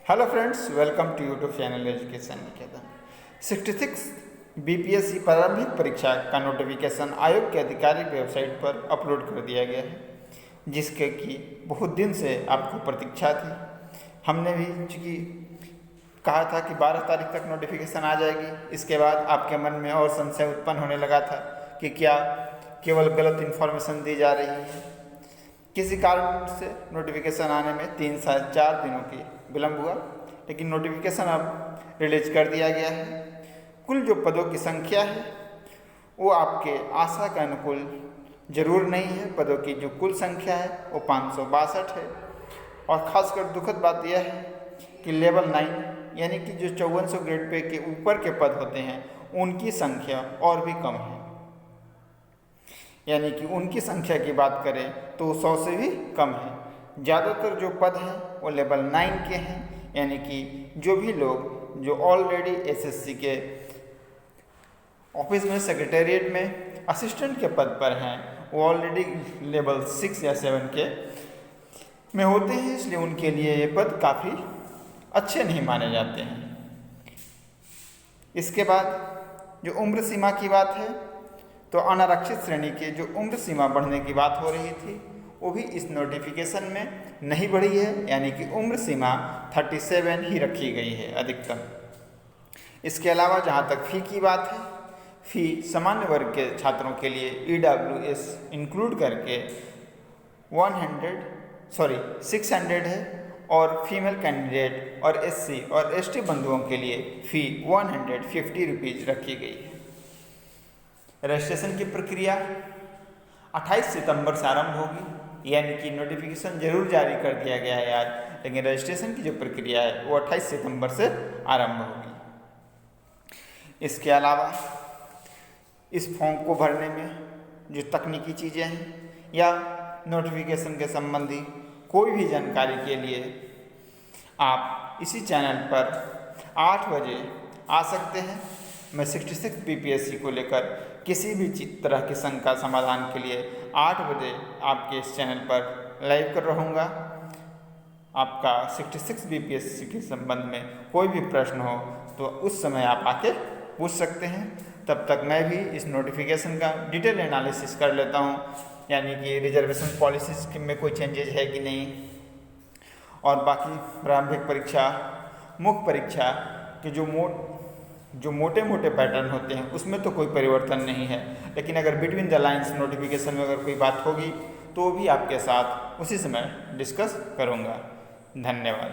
Hello friends, welcome to YouTube channel education Niketan. 66 BPSC प्रारंभिक परीक्षा का नोटिफिकेशन आयोग की आधिकारिक वेबसाइट पर अपलोड कर दिया गया है, जिसके कि बहुत दिन से आपको प्रतीक्षा थी। हमने भी चूँकि कहा था कि 12 तारीख तक नोटिफिकेशन आ जाएगी। इसके बाद आपके मन में और संशय उत्पन्न होने लगा था कि क्या केवल गलत इन्फॉर्मेशन दी जा रही है। किसी कारण से नोटिफिकेशन आने में 3 से 4 दिनों की विलम्ब हुआ, लेकिन नोटिफिकेशन अब रिलीज कर दिया गया है। कुल जो पदों की संख्या है वो आपके आशा के अनुकूल जरूर नहीं है। पदों की जो कुल संख्या है वो 562 है। और ख़ासकर दुखद बात यह है कि लेवल 9 यानी कि जो 5400 ग्रेड पे के ऊपर के पद होते हैं उनकी संख्या और भी कम है। यानी कि उनकी संख्या की बात करें तो 100 से भी कम है। ज़्यादातर जो पद हैं वो लेवल 9 के हैं, यानी कि जो भी लोग जो ऑलरेडी एसएससी के ऑफिस में सेक्रेटेरिएट में असिस्टेंट के पद पर हैं वो ऑलरेडी लेवल 6 या 7 के में होते हैं, इसलिए उनके लिए ये पद काफ़ी अच्छे नहीं माने जाते हैं। इसके बाद जो उम्र सीमा की बात है तो अनारक्षित श्रेणी के जो उम्र सीमा बढ़ने की बात हो रही थी वो भी इस नोटिफिकेशन में नहीं बढ़ी है, यानी कि उम्र सीमा 37 ही रखी गई है अधिकतम। इसके अलावा जहाँ तक फ़ी की बात है, फ़ी सामान्य वर्ग के छात्रों के लिए EWS इंक्लूड करके 600 है और फीमेल कैंडिडेट और SC और ST बंधुओं के लिए फ़ी 150 रुपीज़ रखी गई है। रजिस्ट्रेशन की प्रक्रिया 28 सितंबर से आरंभ होगी, यानी कि नोटिफिकेशन जरूर जारी कर दिया गया है आज, लेकिन रजिस्ट्रेशन की जो प्रक्रिया है वो 28 सितंबर से आरंभ होगी। इसके अलावा इस फॉर्म को भरने में जो तकनीकी चीज़ें हैं या नोटिफिकेशन के संबंधी कोई भी जानकारी के लिए आप इसी चैनल पर 8 बजे आ सकते हैं। मैं 66 बीपीएससी को लेकर किसी भी तरह की शंका समाधान के लिए 8 बजे आपके इस चैनल पर लाइव कर रहूँगा। आपका 66 बीपीएससी के संबंध में कोई भी प्रश्न हो तो उस समय आप आके पूछ सकते हैं। तब तक मैं भी इस नोटिफिकेशन का डिटेल एनालिसिस कर लेता हूँ, यानी कि रिजर्वेशन पॉलिसीज में कोई चेंजेज है कि नहीं, और बाकी प्रारंभिक परीक्षा, मुख्य परीक्षा के जो मोटे मोटे पैटर्न होते हैं उसमें तो कोई परिवर्तन नहीं है, लेकिन अगर बिटवीन द लाइंस नोटिफिकेशन में अगर कोई बात होगी तो भी आपके साथ उसी समय डिस्कस करूँगा। धन्यवाद।